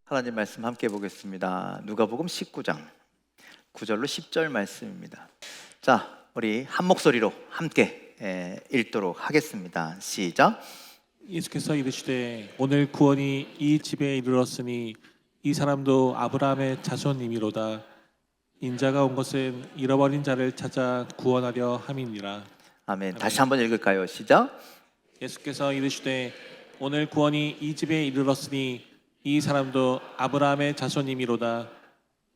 하나님 말씀 함께 보겠습니다. 누가복음 19장 9절로 10절 말씀입니다. 자, 우리 한 목소리로 함께 읽도록 하겠습니다. 시작. 예수께서 이르시되 오늘 구원이 이 집에 이르렀으니 이 사람도 아브라함의 자손이미로다. 인자가 온 것은 잃어버린 자를 찾아 구원하려 함이니라. 아멘. 다시 한번 읽을까요? 시작. 예수께서 이르시되 오늘 구원이 이 집에 이르렀으니 이 사람도 아브라함의 자손이미로다.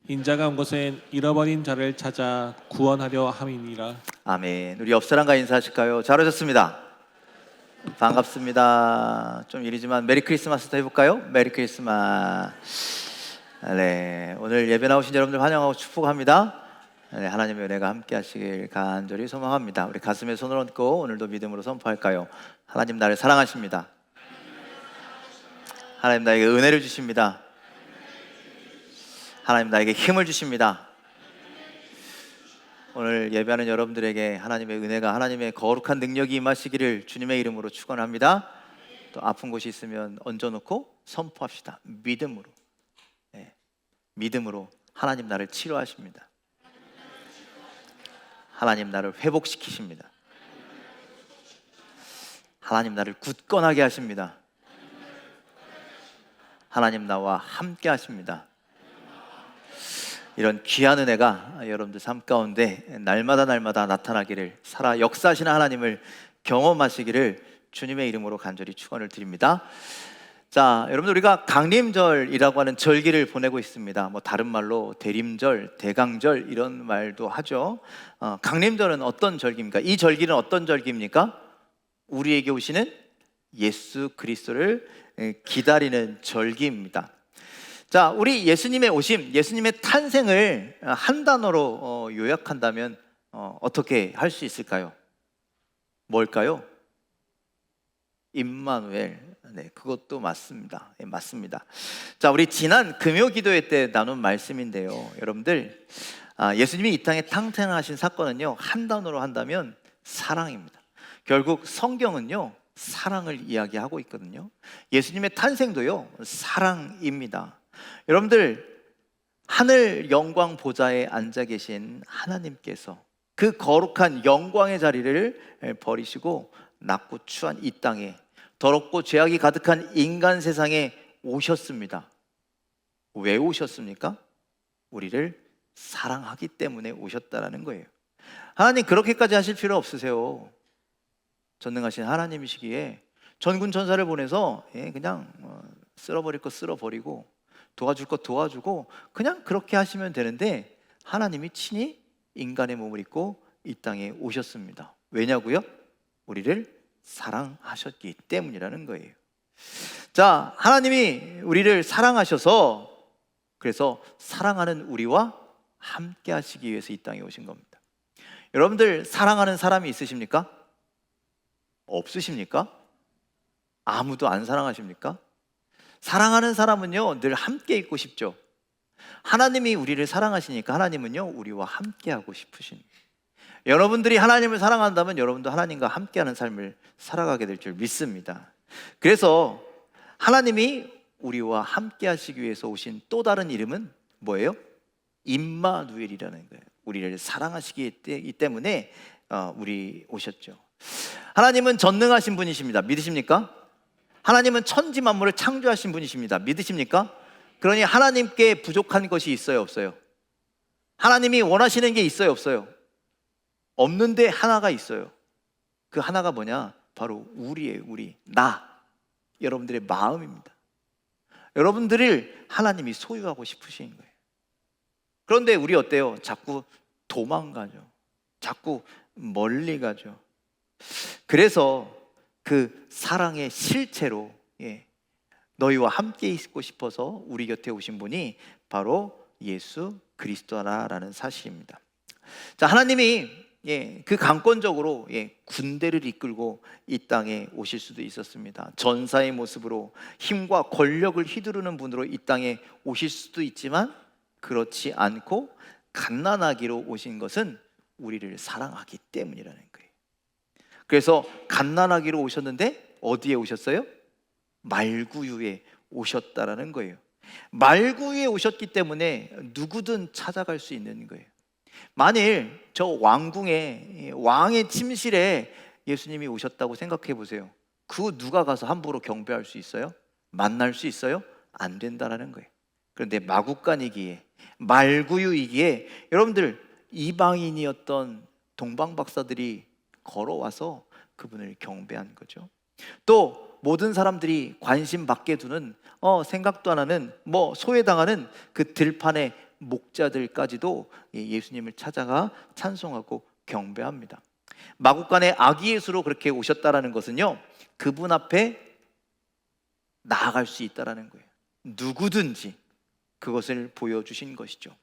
인자가 온 것은 잃어버린 자를 찾아 구원하려 함이니라. 아멘. 우리 옆 사람과 인사하실까요? 잘 오셨습니다. 반갑습니다. 좀 이르지만 메리 크리스마스도 해볼까요? 메리 크리스마스. 네, 오늘 예배 나오신 여러분들 환영하고 축복합니다. 네, 하나님의 은혜가 함께 하시길 간절히 소망합니다. 우리 가슴에 손을 얹고 오늘도 믿음으로 선포할까요? 하나님 나를 사랑하십니다. 하나님 나에게 은혜를 주십니다. 하나님 나에게 힘을 주십니다. 오늘 예배하는 여러분들에게 하나님의 은혜가, 하나님의 거룩한 능력이 임하시기를 주님의 이름으로 축원합니다. 또 아픈 곳이 있으면 얹어놓고 선포합시다. 믿음으로. 네, 믿음으로 하나님 나를 치료하십니다. 하나님 나를 회복시키십니다. 하나님 나를 굳건하게 하십니다. 하나님 나와 함께 하십니다. 이런 귀한 은혜가 여러분들 삶 가운데 날마다 나타나기를, 살아 역사하시는 하나님을 경험하시기를 주님의 이름으로 간절히 축원을 드립니다. 자, 여러분들 우리가 강림절이라고 하는 절기를 보내고 있습니다. 뭐 다른 말로 대림절, 대강절 이런 말도 하죠. 강림절은 어떤 절기입니까? 이 절기는 어떤 절기입니까? 우리에게 오시는 예수 그리스도를 기다리는 절기입니다. 자, 우리 예수님의 오심, 예수님의 탄생을 한 단어로 요약한다면 어떻게 할 수 있을까요? 뭘까요? 임마누엘. 네, 그것도 맞습니다. 네, 맞습니다. 자, 우리 지난 금요 기도회 때 나눈 말씀인데요, 여러분들, 예수님이 이 땅에 탄생하신 사건은요, 한 단어로 한다면 사랑입니다. 결국 성경은요, 사랑을 이야기하고 있거든요. 예수님의 탄생도요, 사랑입니다. 여러분들, 하늘 영광 보좌에 앉아 계신 하나님께서 그 거룩한 영광의 자리를 버리시고 낮고 추한 이 땅에, 더럽고 죄악이 가득한 인간 세상에 오셨습니다. 왜 오셨습니까? 우리를 사랑하기 때문에 오셨다라는 거예요. 하나님 그렇게까지 하실 필요 없으세요. 전능하신 하나님이시기에 전군 천사를 보내서 그냥 쓸어버릴 거 쓸어버리고 도와줄 거 도와주고 그냥 그렇게 하시면 되는데, 하나님이 친히 인간의 몸을 입고 이 땅에 오셨습니다. 왜냐고요? 우리를 사랑하셨기 때문이라는 거예요. 자, 하나님이 우리를 사랑하셔서, 그래서 사랑하는 우리와 함께 하시기 위해서 이 땅에 오신 겁니다. 여러분들 사랑하는 사람이 있으십니까? 없으십니까? 아무도 안 사랑하십니까? 사랑하는 사람은요, 늘 함께 있고 싶죠. 하나님이 우리를 사랑하시니까 하나님은요, 우리와 함께 하고 싶으십니다. 여러분들이 하나님을 사랑한다면 여러분도 하나님과 함께하는 삶을 살아가게 될 줄 믿습니다. 그래서 하나님이 우리와 함께 하시기 위해서 오신 또 다른 이름은 뭐예요? 임마누엘이라는 거예요. 우리를 사랑하시기 때문에 우리 오셨죠. 하나님은 전능하신 분이십니다. 믿으십니까? 하나님은 천지 만물을 창조하신 분이십니다. 믿으십니까? 그러니 하나님께 부족한 것이 있어요, 없어요? 하나님이 원하시는 게 있어요, 없어요? 없는데 하나가 있어요. 그 하나가 뭐냐? 바로 우리예요. 나, 여러분들의 마음입니다. 여러분들을 하나님이 소유하고 싶으신 거예요. 그런데 우리 어때요? 자꾸 도망가죠. 자꾸 멀리 가죠. 그래서 그 사랑의 실체로 너희와 함께 있고 싶어서 우리 곁에 오신 분이 바로 예수 그리스도라는 사실입니다. 자, 하나님이 그 강권적으로 군대를 이끌고 이 땅에 오실 수도 있었습니다. 전사의 모습으로 힘과 권력을 휘두르는 분으로 이 땅에 오실 수도 있지만, 그렇지 않고 갓난아기로 오신 것은 우리를 사랑하기 때문이라는 거예요. 그래서 갓난아기로 오셨는데 어디에 오셨어요? 말구유에 오셨다라는 거예요. 말구유에 오셨기 때문에 누구든 찾아갈 수 있는 거예요. 만일 저 왕궁에, 왕의 침실에 예수님이 오셨다고 생각해 보세요. 그 누가 가서 함부로 경배할 수 있어요? 만날 수 있어요? 안 된다라는 거예요. 그런데 마구간이기에, 말구유이기에 여러분들, 이방인이었던 동방 박사들이 걸어와서 그분을 경배한 거죠. 또 모든 사람들이 관심 받게 두는 생각도 안 하는 소외당하는 그 들판의 목자들까지도 예수님을 찾아가 찬송하고 경배합니다. 마구간의 아기 예수로 그렇게 오셨다라는 것은요, 그분 앞에 나아갈 수 있다라는 거예요. 누구든지 그것을 보여주신 것이죠.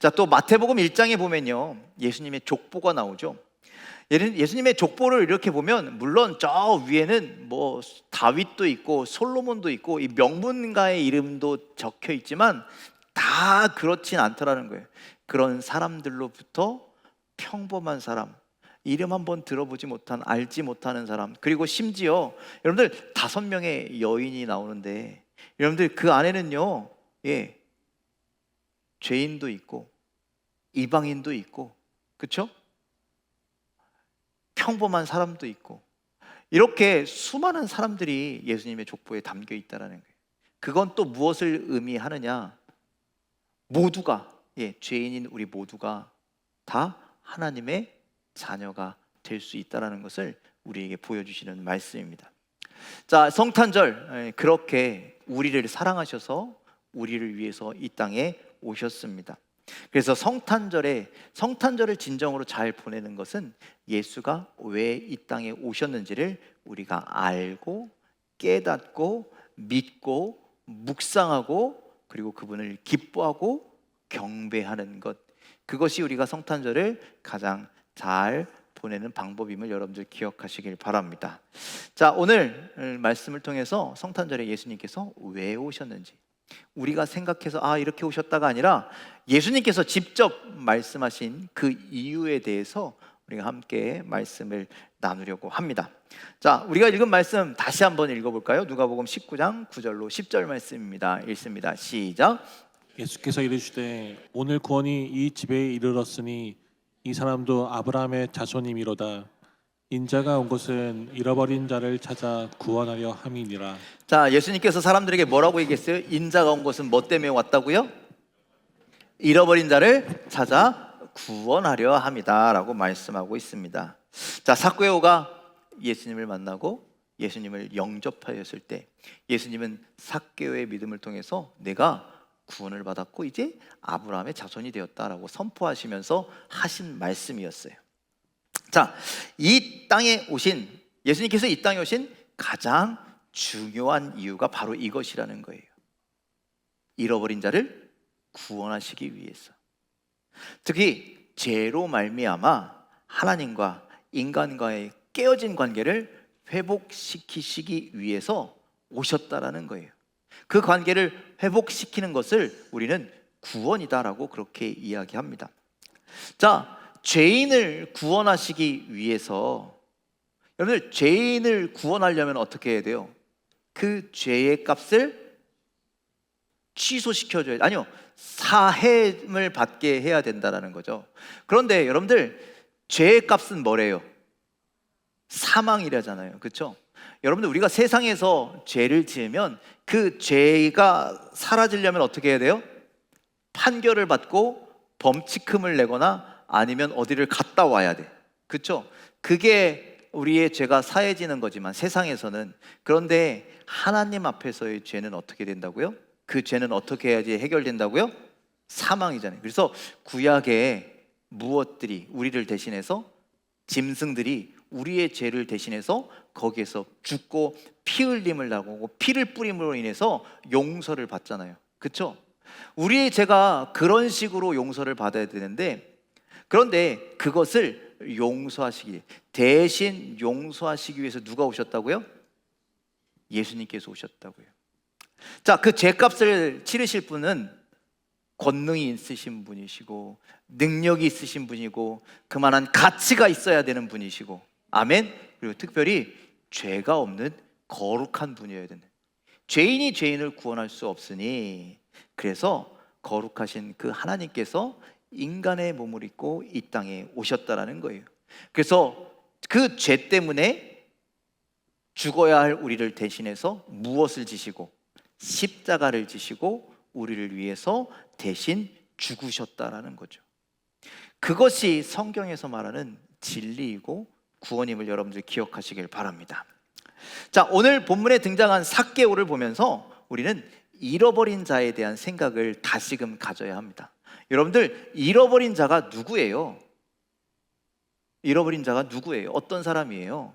자, 또 마태복음 1장에 보면요, 예수님의 족보가 나오죠. 예수님의 족보를 이렇게 보면 물론 저 위에는 다윗도 있고 솔로몬도 있고 이 명문가의 이름도 적혀 있지만 다 그렇진 않더라는 거예요. 그런 사람들로부터 평범한 사람, 이름 한번 들어보지 못한, 알지 못하는 사람, 그리고 심지어 여러분들 5명의 여인이 나오는데 여러분들 그 안에는요, 죄인도 있고 이방인도 있고, 그렇죠? 평범한 사람도 있고, 이렇게 수많은 사람들이 예수님의 족보에 담겨 있다라는 거예요. 그건 또 무엇을 의미하느냐? 모두가, 죄인인 우리 모두가 다 하나님의 자녀가 될 수 있다라는 것을 우리에게 보여주시는 말씀입니다. 자, 성탄절, 그렇게 우리를 사랑하셔서 우리를 위해서 이 땅에 오셨습니다. 그래서 성탄절을 진정으로 잘 보내는 것은 예수가 왜 이 땅에 오셨는지를 우리가 알고 깨닫고 믿고 묵상하고 그리고 그분을 기뻐하고 경배하는 것, 그것이 우리가 성탄절을 가장 잘 보내는 방법임을 여러분들 기억하시길 바랍니다. 자, 오늘 말씀을 통해서 성탄절에 예수님께서 왜 오셨는지, 우리가 생각해서 이렇게 오셨다가 아니라 예수님께서 직접 말씀하신 그 이유에 대해서 우리가 함께 말씀을 나누려고 합니다. 자, 우리가 읽은 말씀 다시 한번 읽어볼까요? 누가복음 19장 9절로 10절 말씀입니다. 읽습니다. 시작. 예수께서 이르시되 오늘 구원이 이 집에 이르렀으니 이 사람도 아브라함의 자손이미로다. 인자가 온 것은 잃어버린 자를 찾아 구원하려 함이니라. 자, 예수님께서 사람들에게 뭐라고 얘기했어요? 인자가 온 것은 뭐 때문에 왔다고요? 잃어버린 자를 찾아 구원하려 함이다 라고 말씀하고 있습니다. 자, 삭개오가 예수님을 만나고 예수님을 영접하였을 때 예수님은 삭개오의 믿음을 통해서 내가 구원을 받았고 이제 아브라함의 자손이 되었다라고 선포하시면서 하신 말씀이었어요. 자, 예수님께서 이 땅에 오신 가장 중요한 이유가 바로 이것이라는 거예요. 잃어버린 자를 구원하시기 위해서. 특히 죄로 말미암아 하나님과 인간과의 깨어진 관계를 회복시키시기 위해서 오셨다라는 거예요. 그 관계를 회복시키는 것을 우리는 구원이다라고 그렇게 이야기합니다. 자, 죄인을 구원하시기 위해서, 여러분들 죄인을 구원하려면 어떻게 해야 돼요? 그 죄의 값을 취소시켜줘야, 아니요, 사햄을 받게 해야 된다라는 거죠. 그런데 여러분들 죄의 값은 뭐래요? 사망이라잖아요. 그렇죠? 여러분들 우리가 세상에서 죄를 지으면 그 죄가 사라지려면 어떻게 해야 돼요? 판결을 받고 범칙금을 내거나 아니면 어디를 갔다 와야 돼. 그렇죠? 그게 우리의 죄가 사해지는 거지만 세상에서는, 그런데 하나님 앞에서의 죄는 어떻게 된다고요? 그 죄는 어떻게 해야지 해결된다고요? 사망이잖아요. 그래서 구약의 무엇들이 우리를 대신해서, 짐승들이 우리의 죄를 대신해서 거기에서 죽고 피 흘림을 나고 피를 뿌림으로 인해서 용서를 받잖아요. 그렇죠? 우리의 죄가 그런 식으로 용서를 받아야 되는데, 그런데 그것을 대신 용서하시기 위해서 누가 오셨다고요? 예수님께서 오셨다고요. 자, 그 죄값을 치르실 분은 권능이 있으신 분이시고 능력이 있으신 분이고 그만한 가치가 있어야 되는 분이시고, 아멘. 그리고 특별히 죄가 없는 거룩한 분이어야 되는, 죄인이 죄인을 구원할 수 없으니 그래서 거룩하신 그 하나님께서 인간의 몸을 입고 이 땅에 오셨다라는 거예요. 그래서 그 죄 때문에 죽어야 할 우리를 대신해서 무엇을 지시고 십자가를 지시고 우리를 위해서 대신 죽으셨다라는 거죠. 그것이 성경에서 말하는 진리이고 구원임을 여러분들 기억하시길 바랍니다. 자, 오늘 본문에 등장한 삭개오를 보면서 우리는 잃어버린 자에 대한 생각을 다시금 가져야 합니다. 여러분들, 잃어버린 자가 누구예요? 잃어버린 자가 누구예요? 어떤 사람이에요?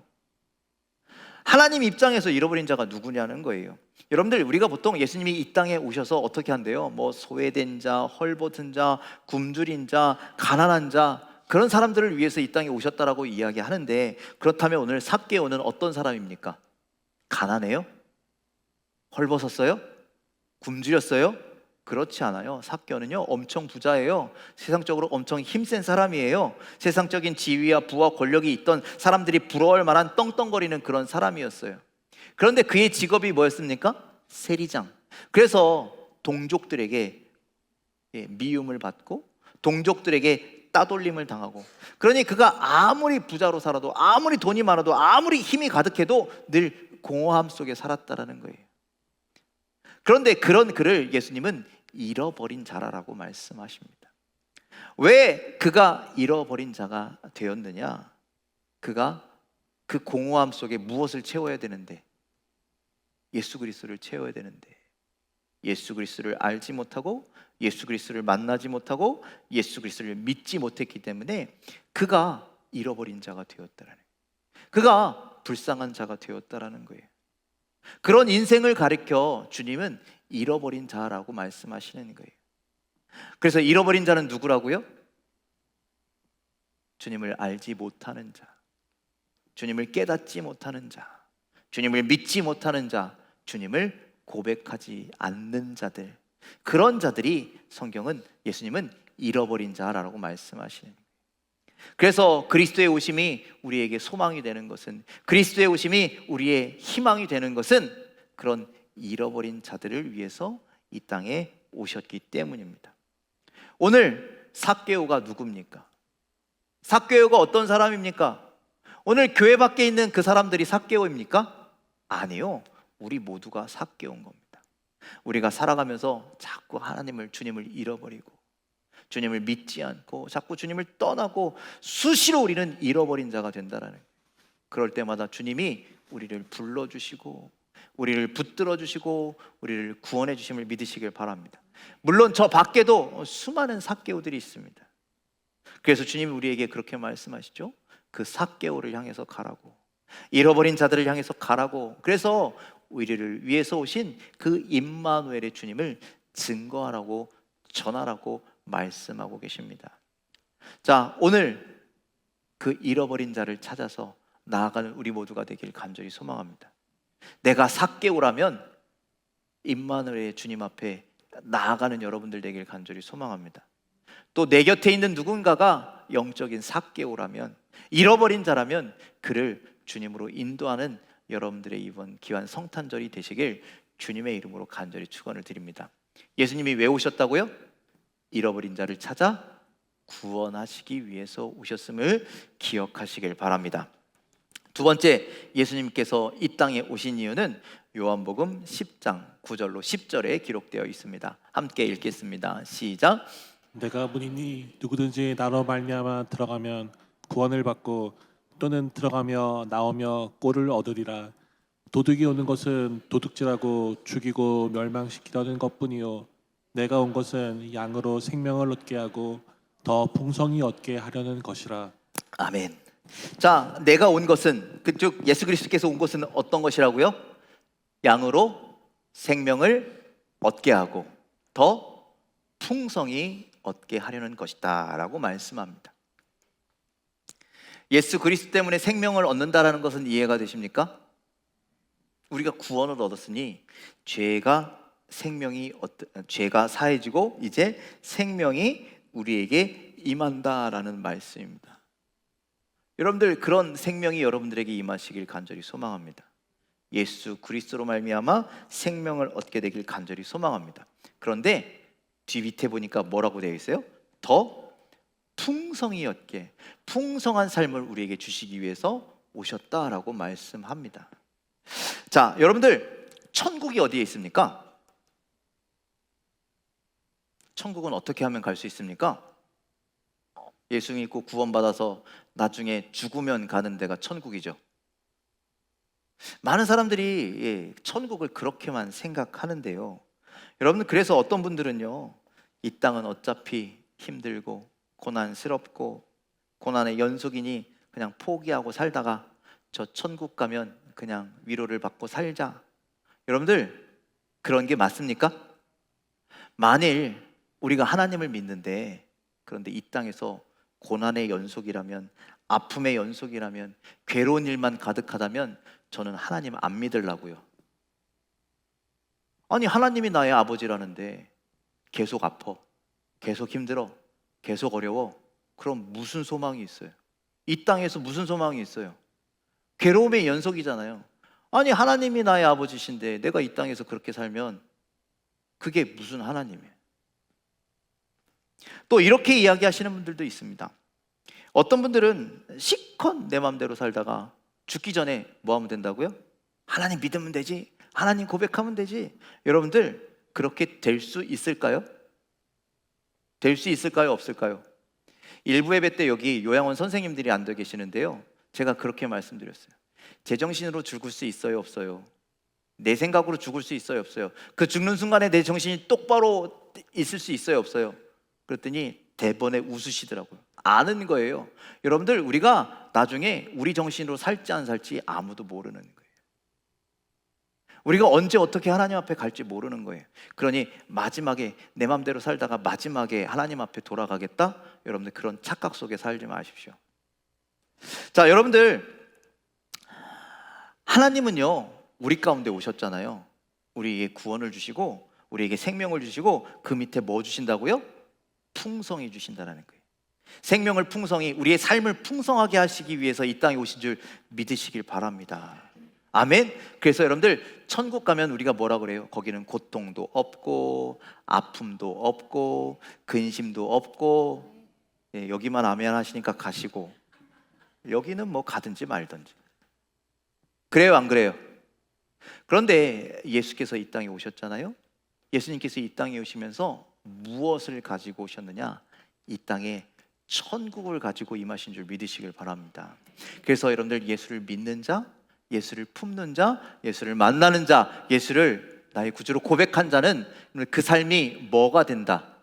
하나님 입장에서 잃어버린 자가 누구냐는 거예요. 여러분들, 우리가 보통 예수님이 이 땅에 오셔서 어떻게 한대요? 뭐 소외된 자, 헐벗은 자, 굶주린 자, 가난한 자, 그런 사람들을 위해서 이 땅에 오셨다라고 이야기하는데, 그렇다면 오늘 삭개오는 어떤 사람입니까? 가난해요? 헐벗었어요? 굶주렸어요? 그렇지 않아요. 삭개오는요 엄청 부자예요. 세상적으로 엄청 힘센 사람이에요. 세상적인 지위와 부와 권력이 있던 사람들이 부러워할 만한 떵떵거리는 그런 사람이었어요. 그런데 그의 직업이 뭐였습니까? 세리장. 그래서 동족들에게 미움을 받고 동족들에게 따돌림을 당하고, 그러니 그가 아무리 부자로 살아도 아무리 돈이 많아도 아무리 힘이 가득해도 늘 공허함 속에 살았다라는 거예요. 그런데 그런 그를 예수님은 잃어버린 자라라고 말씀하십니다. 왜 그가 잃어버린 자가 되었느냐? 그가 그 공허함 속에 무엇을 채워야 되는데? 예수 그리스도를 채워야 되는데, 예수 그리스도를 알지 못하고 예수 그리스도를 만나지 못하고 예수 그리스도를 믿지 못했기 때문에 그가 잃어버린 자가 되었다라는 거예요. 그가 불쌍한 자가 되었다라는 거예요. 그런 인생을 가리켜 주님은 잃어버린 자라고 말씀하시는 거예요. 그래서 잃어버린 자는 누구라고요? 주님을 알지 못하는 자, 주님을 깨닫지 못하는 자, 주님을 믿지 못하는 자, 주님을 고백하지 않는 자들, 그런 자들이 성경은 예수님은 잃어버린 자라고 말씀하시는 거예요. 그래서 그리스도의 오심이 우리에게 소망이 되는 것은, 그리스도의 오심이 우리의 희망이 되는 것은 그런 잃어버린 자들을 위해서 이 땅에 오셨기 때문입니다. 오늘 삭개오가 누굽니까? 삭개오가 어떤 사람입니까? 오늘 교회 밖에 있는 그 사람들이 삭개오입니까? 아니요. 우리 모두가 삭개오인 겁니다. 우리가 살아가면서 자꾸 하나님을, 주님을 잃어버리고 주님을 믿지 않고 자꾸 주님을 떠나고 수시로 우리는 잃어버린 자가 된다라는 거예요. 그럴 때마다 주님이 우리를 불러주시고 우리를 붙들어 주시고 우리를 구원해 주심을 믿으시길 바랍니다. 물론 저 밖에도 수많은 삭개오들이 있습니다. 그래서 주님이 우리에게 그렇게 말씀하시죠. 그 삭개오를 향해서 가라고, 잃어버린 자들을 향해서 가라고. 그래서 우리를 위해서 오신 그 임마누엘의 주님을 증거하라고, 전하라고 말씀하고 계십니다. 자, 오늘 그 잃어버린 자를 찾아서 나아가는 우리 모두가 되길 간절히 소망합니다. 내가 삭개오라면 임마누엘의 주님 앞에 나아가는 여러분들 되길 간절히 소망합니다. 또 내 곁에 있는 누군가가 영적인 삭개오라면, 잃어버린 자라면 그를 주님으로 인도하는 여러분들의 이번 귀한 성탄절이 되시길 주님의 이름으로 간절히 축원을 드립니다. 예수님이 왜 오셨다고요? 잃어버린 자를 찾아 구원하시기 위해서 오셨음을 기억하시길 바랍니다. 두 번째, 예수님께서 이 땅에 오신 이유는 요한복음 10장 9절로 10절에 기록되어 있습니다. 함께 읽겠습니다. 시작. 내가 문이니 누구든지 나로 말미암아 들어가면 구원을 받고 또는 들어가며 나오며 꼴을 얻으리라. 도둑이 오는 것은 도둑질하고 죽이고 멸망시키려는 것뿐이요 내가 온 것은 양으로 생명을 얻게 하고 더 풍성히 얻게 하려는 것이라. 아멘. 자, 내가 온 것은, 그쪽 예수 그리스도께서 온 것은 어떤 것이라고요? 양으로 생명을 얻게 하고 더 풍성히 얻게 하려는 것이다 라고 말씀합니다. 예수 그리스도 때문에 생명을 얻는다라는 것은 이해가 되십니까? 우리가 구원을 얻었으니 죄가 사해지고 이제 생명이 우리에게 임한다라는 말씀입니다. 여러분들, 그런 생명이 여러분들에게 임하시길 간절히 소망합니다. 예수 그리스도로 말미암아 생명을 얻게 되길 간절히 소망합니다. 그런데 뒤 밑에 보니까 뭐라고 되어 있어요? 더 풍성히 얻게, 풍성한 삶을 우리에게 주시기 위해서 오셨다라고 말씀합니다. 자, 여러분들, 천국이 어디에 있습니까? 천국은 어떻게 하면 갈 수 있습니까? 예수 믿고 구원받아서 나중에 죽으면 가는 데가 천국이죠. 많은 사람들이 천국을 그렇게만 생각하는데요. 여러분, 그래서 어떤 분들은요, 이 땅은 어차피 힘들고 고난스럽고 고난의 연속이니 그냥 포기하고 살다가 저 천국 가면 그냥 위로를 받고 살자. 여러분들, 그런 게 맞습니까? 만일 우리가 하나님을 믿는데, 그런데 이 땅에서 고난의 연속이라면, 아픔의 연속이라면, 괴로운 일만 가득하다면 저는 하나님 안 믿으려고요. 아니, 하나님이 나의 아버지라는데 계속 아파, 계속 힘들어, 계속 어려워. 그럼 무슨 소망이 있어요? 이 땅에서 무슨 소망이 있어요? 괴로움의 연속이잖아요. 아니, 하나님이 나의 아버지신데 내가 이 땅에서 그렇게 살면 그게 무슨 하나님이에요? 또 이렇게 이야기하시는 분들도 있습니다. 어떤 분들은 실컷 내 마음대로 살다가 죽기 전에 뭐 하면 된다고요? 하나님 믿으면 되지, 하나님 고백하면 되지. 여러분들, 그렇게 될 수 있을까요? 될 수 있을까요? 없을까요? 일부 예배 때 여기 요양원 선생님들이 앉아 계시는데요, 제가 그렇게 말씀드렸어요. 제정신으로 죽을 수 있어요? 없어요? 내 생각으로 죽을 수 있어요? 없어요? 그 죽는 순간에 내 정신이 똑바로 있을 수 있어요? 없어요? 그랬더니 대번에 웃으시더라고요. 아는 거예요. 여러분들, 우리가 나중에 우리 정신으로 살지 안 살지 아무도 모르는 거예요. 우리가 언제 어떻게 하나님 앞에 갈지 모르는 거예요. 그러니 마지막에 내 맘대로 살다가 마지막에 하나님 앞에 돌아가겠다? 여러분들, 그런 착각 속에 살지 마십시오. 자, 여러분들, 하나님은요, 우리 가운데 오셨잖아요. 우리에게 구원을 주시고 우리에게 생명을 주시고 그 밑에 뭐 주신다고요? 풍성히 주신다는 거예요. 생명을 풍성히, 우리의 삶을 풍성하게 하시기 위해서 이 땅에 오신 줄 믿으시길 바랍니다. 아멘. 그래서 여러분들, 천국 가면 우리가 뭐라 그래요? 거기는 고통도 없고 아픔도 없고 근심도 없고. 여기만 아멘 하시니까 가시고, 여기는 뭐 가든지 말든지. 그래요, 안 그래요? 그런데 예수께서 이 땅에 오셨잖아요. 예수님께서 이 땅에 오시면서 무엇을 가지고 오셨느냐? 이 땅에 천국을 가지고 임하신 줄 믿으시길 바랍니다. 그래서 여러분들, 예수를 믿는 자, 예수를 품는 자, 예수를 만나는 자, 예수를 나의 구주로 고백한 자는 그 삶이 뭐가 된다?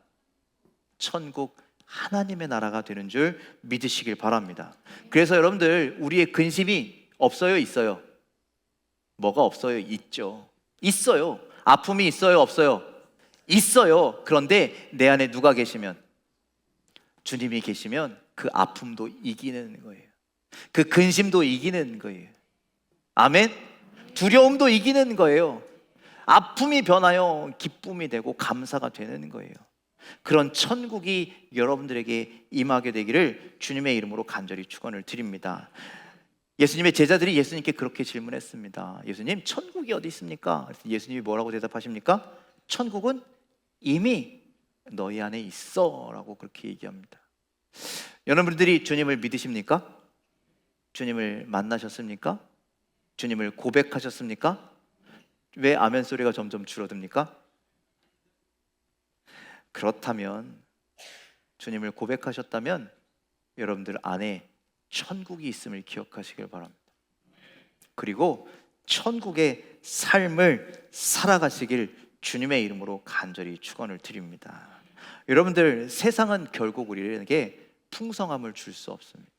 천국, 하나님의 나라가 되는 줄 믿으시길 바랍니다. 그래서 여러분들, 우리의 근심이 없어요? 있어요? 뭐가 없어요? 있죠. 있어요. 아픔이 있어요? 없어요? 있어요. 그런데 내 안에 누가 계시면, 주님이 계시면 그 아픔도 이기는 거예요. 그 근심도 이기는 거예요. 아멘. 두려움도 이기는 거예요. 아픔이 변하여 기쁨이 되고 감사가 되는 거예요. 그런 천국이 여러분들에게 임하게 되기를 주님의 이름으로 간절히 축원을 드립니다. 예수님의 제자들이 예수님께 그렇게 질문했습니다. 예수님, 천국이 어디 있습니까? 예수님이 뭐라고 대답하십니까? 천국은 이미 너희 안에 있어 라고 그렇게 얘기합니다. 여러분들이 주님을 믿으십니까? 주님을 만나셨습니까? 주님을 고백하셨습니까? 왜 아멘 소리가 점점 줄어듭니까? 그렇다면, 주님을 고백하셨다면 여러분들 안에 천국이 있음을 기억하시길 바랍니다. 그리고 천국의 삶을 살아가시길 주님의 이름으로 간절히 축원을 드립니다. 여러분들, 세상은 결국 우리에게 풍성함을 줄 수 없습니다.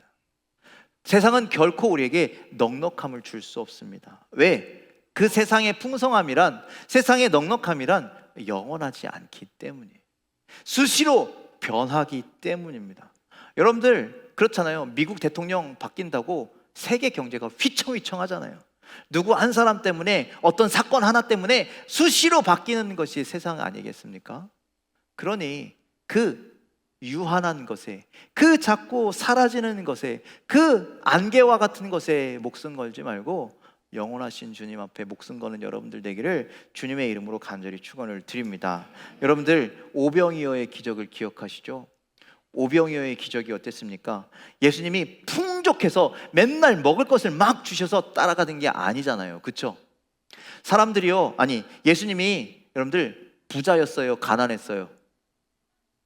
세상은 결코 우리에게 넉넉함을 줄 수 없습니다. 왜? 그 세상의 풍성함이란, 세상의 넉넉함이란 영원하지 않기 때문이에요. 수시로 변하기 때문입니다. 여러분들, 그렇잖아요. 미국 대통령 바뀐다고 세계 경제가 휘청휘청하잖아요. 누구 한 사람 때문에, 어떤 사건 하나 때문에 수시로 바뀌는 것이 세상 아니겠습니까? 그러니 그 유한한 것에, 그 자꾸 사라지는 것에, 그 안개와 같은 것에 목숨 걸지 말고 영원하신 주님 앞에 목숨 거는 여러분들 되기를 주님의 이름으로 간절히 축원을 드립니다. 여러분들 오병이어의 기적을 기억하시죠? 오병이어의 기적이 어땠습니까? 예수님이 풍족해서 맨날 먹을 것을 막 주셔서 따라가는 게 아니잖아요. 그렇죠? 사람들이요, 아니 예수님이 여러분들 부자였어요? 가난했어요?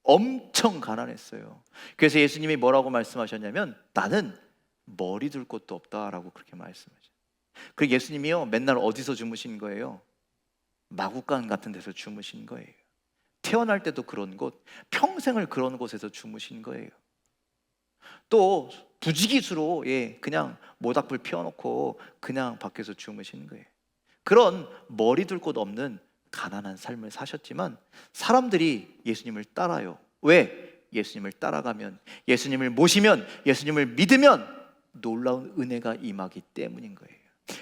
엄청 가난했어요. 그래서 예수님이 뭐라고 말씀하셨냐면 나는 머리 둘 곳도 없다라고 그렇게 말씀하셨어요. 그리고 예수님이요 맨날 어디서 주무신 거예요? 마구간 같은 데서 주무신 거예요. 태어날 때도 그런 곳, 평생을 그런 곳에서 주무신 거예요. 또 부지기수로 그냥 모닥불 피워놓고 그냥 밖에서 주무시는 거예요. 그런 머리 둘 곳 없는 가난한 삶을 사셨지만 사람들이 예수님을 따라요. 왜? 예수님을 따라가면, 예수님을 모시면, 예수님을 믿으면 놀라운 은혜가 임하기 때문인 거예요.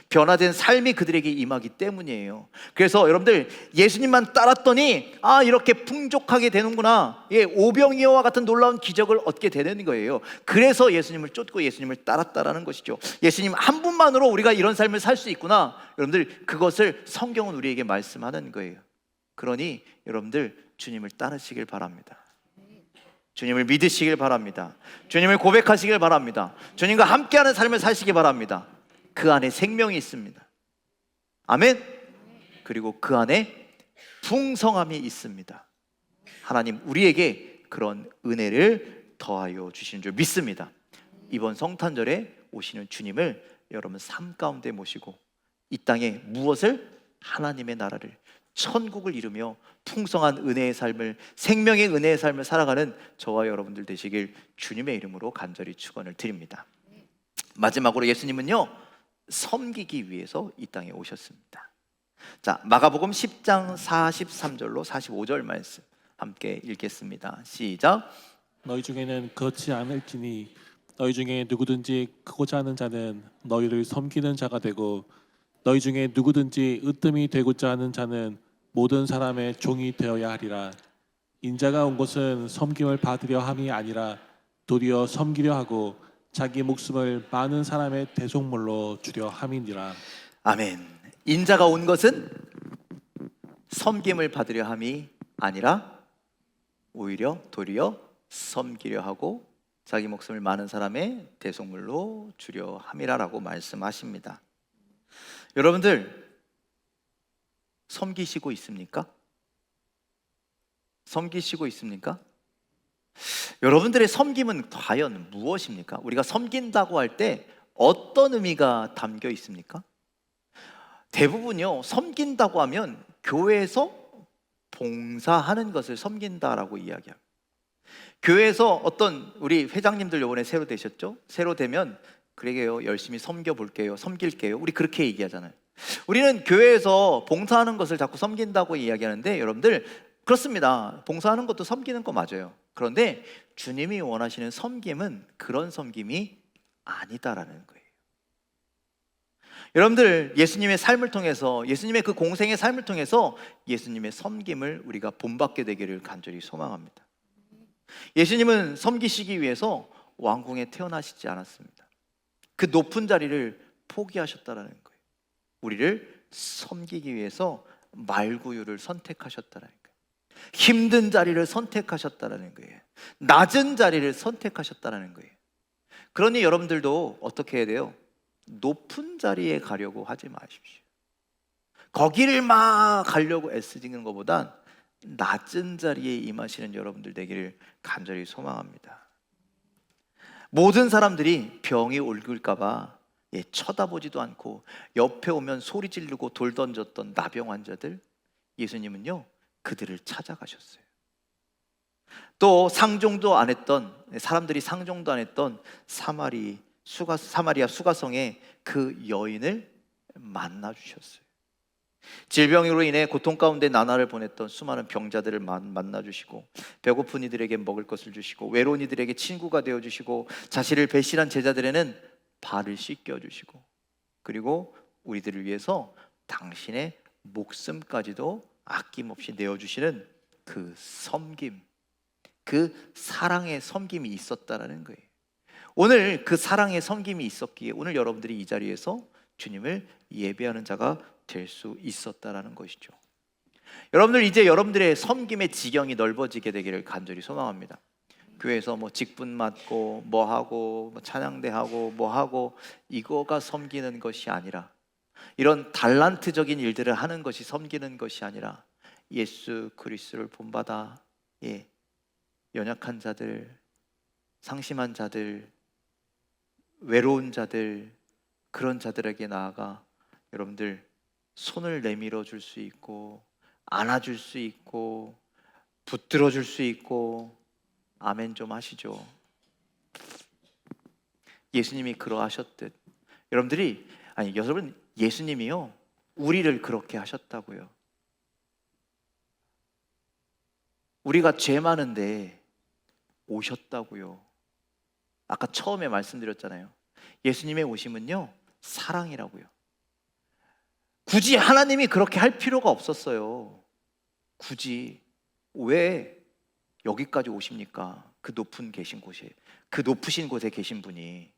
변화된 삶이 그들에게 임하기 때문이에요. 그래서 여러분들 예수님만 따랐더니 이렇게 풍족하게 되는구나, 오병이어와 같은 놀라운 기적을 얻게 되는 거예요. 그래서 예수님을 쫓고 예수님을 따랐다라는 것이죠. 예수님 한 분만으로 우리가 이런 삶을 살 수 있구나, 여러분들 그것을 성경은 우리에게 말씀하는 거예요. 그러니 여러분들 주님을 따르시길 바랍니다. 주님을 믿으시길 바랍니다. 주님을 고백하시길 바랍니다. 주님과 함께하는 삶을 사시기 바랍니다. 그 안에 생명이 있습니다. 아멘. 그리고 그 안에 풍성함이 있습니다. 하나님 우리에게 그런 은혜를 더하여 주시는 줄 믿습니다. 이번 성탄절에 오시는 주님을 여러분 삶 가운데 모시고 이 땅에 무엇을? 하나님의 나라를, 천국을 이루며 풍성한 은혜의 삶을, 생명의 은혜의 삶을 살아가는 저와 여러분들 되시길 주님의 이름으로 간절히 축원을 드립니다. 마지막으로 예수님은요 섬기기 위해서 이 땅에 오셨습니다. 자, 마가복음 10장 43절로 45절 말씀 함께 읽겠습니다. 시작. 너희 중에는 그렇지 않을지니 너희 중에 누구든지 크고자 하는 자는 너희를 섬기는 자가 되고 너희 중에 누구든지 으뜸이 되고자 하는 자는 모든 사람의 종이 되어야 하리라. 인자가 온 것은 섬김을 받으려 함이 아니라 도리어 섬기려 하고 자기 목숨을 많은 사람의 대속물로 주려 함이니라. 아멘. 인자가 온 것은 섬김을 받으려 함이 아니라 오히려 도리어 섬기려 하고 자기 목숨을 많은 사람의 대속물로 주려 함이라라고 말씀하십니다. 여러분들 섬기시고 있습니까? 섬기시고 있습니까? 여러분들의 섬김은 과연 무엇입니까? 우리가 섬긴다고 할 때 어떤 의미가 담겨 있습니까? 대부분요 섬긴다고 하면 교회에서 봉사하는 것을 섬긴다라고 이야기합니다. 교회에서 어떤 우리 회장님들 이번에 새로 되셨죠? 새로 되면 그러게요 열심히 섬겨볼게요, 섬길게요, 우리 그렇게 얘기하잖아요. 우리는 교회에서 봉사하는 것을 자꾸 섬긴다고 이야기하는데 여러분들 그렇습니다. 봉사하는 것도 섬기는 거 맞아요. 그런데 주님이 원하시는 섬김은 그런 섬김이 아니다라는 거예요. 여러분들 예수님의 삶을 통해서, 예수님의 그 공생의 삶을 통해서 예수님의 섬김을 우리가 본받게 되기를 간절히 소망합니다. 예수님은 섬기시기 위해서 왕궁에 태어나시지 않았습니다. 그 높은 자리를 포기하셨다라는 거예요. 우리를 섬기기 위해서 말구유를 선택하셨다라는 거예요. 힘든 자리를 선택하셨다라는 거예요. 낮은 자리를 선택하셨다라는 거예요. 그러니 여러분들도 어떻게 해야 돼요? 높은 자리에 가려고 하지 마십시오. 거기를 막 가려고 애쓰는 것보단 낮은 자리에 임하시는 여러분들 되기를 간절히 소망합니다. 모든 사람들이 병이 옮길까 봐 쳐다보지도 않고 옆에 오면 소리 지르고 돌 던졌던 나병 환자들, 예수님은요 그들을 찾아가셨어요. 또 상종도 안 했던, 사람들이 상종도 안 했던 사마리아 수가성의 그 여인을 만나 주셨어요. 질병으로 인해 고통 가운데 나날을 보냈던 수많은 병자들을 만나 주시고, 배고픈 이들에게 먹을 것을 주시고, 외로운 이들에게 친구가 되어 주시고, 자신을 배신한 제자들에는 발을 씻겨 주시고, 그리고 우리들을 위해서 당신의 목숨까지도 아낌없이 내어주시는 그 섬김, 그 사랑의 섬김이 있었다라는 거예요. 오늘 그 사랑의 섬김이 있었기에 오늘 여러분들이 이 자리에서 주님을 예배하는 자가 될 수 있었다라는 것이죠. 여러분들 이제 여러분들의 섬김의 지경이 넓어지게 되기를 간절히 소망합니다. 교회에서 뭐 직분 맡고 뭐 하고 뭐 찬양대 하고 뭐 하고 이거가 섬기는 것이 아니라, 이런 달란트적인 일들을 하는 것이 섬기는 것이 아니라, 예수 그리스도를 본받아 연약한 자들, 상심한 자들, 외로운 자들, 그런 자들에게 나아가 여러분들 손을 내밀어 줄 수 있고, 안아줄 수 있고, 붙들어 줄 수 있고. 아멘 좀 하시죠. 예수님이 그러하셨듯 여러분, 예수님이요 우리를 그렇게 하셨다고요. 우리가 죄 많은데 오셨다고요. 아까 처음에 말씀드렸잖아요. 예수님의 오심은요 사랑이라고요. 굳이 하나님이 그렇게 할 필요가 없었어요. 굳이. 왜 여기까지 오십니까? 그 높으신 곳에 계신 분이.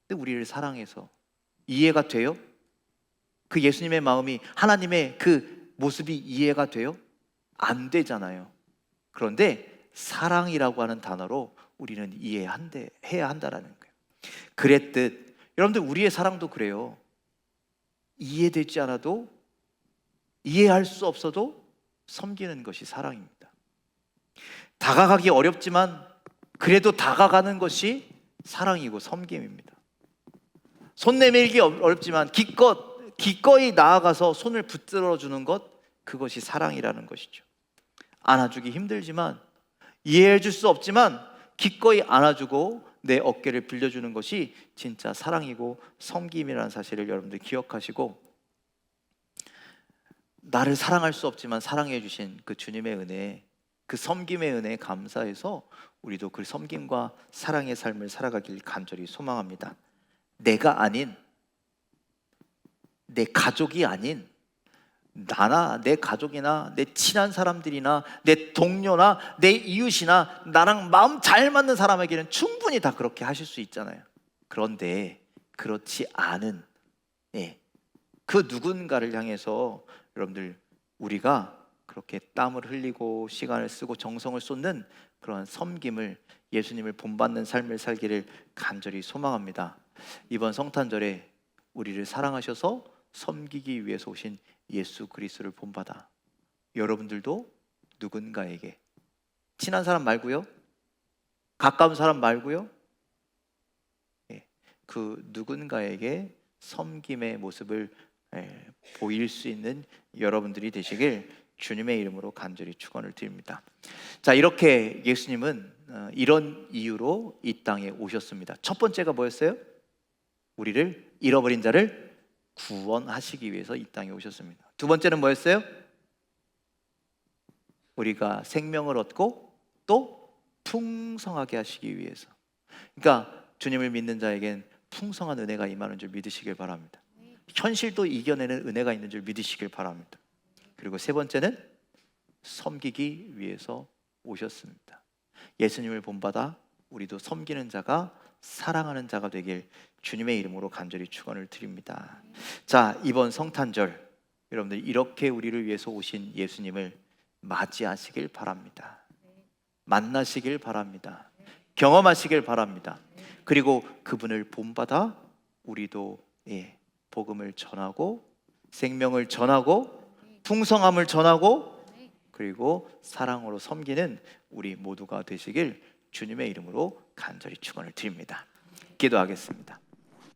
근데 우리를 사랑해서. 이해가 돼요? 그 예수님의 마음이, 하나님의 그 모습이 이해가 돼요? 안 되잖아요. 그런데 사랑이라고 하는 단어로 우리는 해야 한다라는 거예요. 그랬듯 여러분들 우리의 사랑도 그래요. 이해되지 않아도, 이해할 수 없어도 섬기는 것이 사랑입니다. 다가가기 어렵지만 그래도 다가가는 것이 사랑이고 섬김입니다. 손 내밀기 어렵지만 기꺼이 나아가서 손을 붙들어 주는 것, 그것이 사랑이라는 것이죠. 안아주기 힘들지만, 이해해 줄 수 없지만 기꺼이 안아주고 내 어깨를 빌려주는 것이 진짜 사랑이고 섬김이라는 사실을 여러분들 기억하시고, 나를 사랑할 수 없지만 사랑해 주신 그 주님의 은혜, 그 섬김의 은혜에 감사해서 우리도 그 섬김과 사랑의 삶을 살아가길 간절히 소망합니다. 내가 아닌, 내 가족이 아닌, 나나 내 가족이나 내 친한 사람들이나 내 동료나 내 이웃이나 나랑 마음 잘 맞는 사람에게는 충분히 다 그렇게 하실 수 있잖아요. 그런데 그렇지 않은 그 누군가를 향해서 여러분들 우리가 그렇게 땀을 흘리고 시간을 쓰고 정성을 쏟는 그런 섬김을, 예수님을 본받는 삶을 살기를 간절히 소망합니다. 이번 성탄절에 우리를 사랑하셔서 섬기기 위해서 오신 예수 그리스도를 본받아 여러분들도 누군가에게, 친한 사람 말고요, 가까운 사람 말고요, 그 누군가에게 섬김의 모습을 보일 수 있는 여러분들이 되시길 주님의 이름으로 간절히 축원을 드립니다. 자, 이렇게 예수님은 이런 이유로 이 땅에 오셨습니다. 첫 번째가 뭐였어요? 우리를 잃어버린 자를 구원하시기 위해서 이 땅에 오셨습니다. 두 번째는 뭐였어요? 우리가 생명을 얻고 또 풍성하게 하시기 위해서. 그러니까 주님을 믿는 자에겐 풍성한 은혜가 임하는 줄 믿으시길 바랍니다. 현실도 이겨내는 은혜가 있는 줄 믿으시길 바랍니다. 그리고 세 번째는 섬기기 위해서 오셨습니다. 예수님을 본받아 우리도 섬기는 자가, 사랑하는 자가 되길 주님의 이름으로 간절히 축원을 드립니다. 자, 이번 성탄절 여러분들 이렇게 우리를 위해서 오신 예수님을 맞이하시길 바랍니다. 만나시길 바랍니다. 경험하시길 바랍니다. 그리고 그분을 본받아 우리도 복음을 전하고, 생명을 전하고, 풍성함을 전하고, 그리고 사랑으로 섬기는 우리 모두가 되시길 주님의 이름으로 간절히 축원을 드립니다. 기도하겠습니다.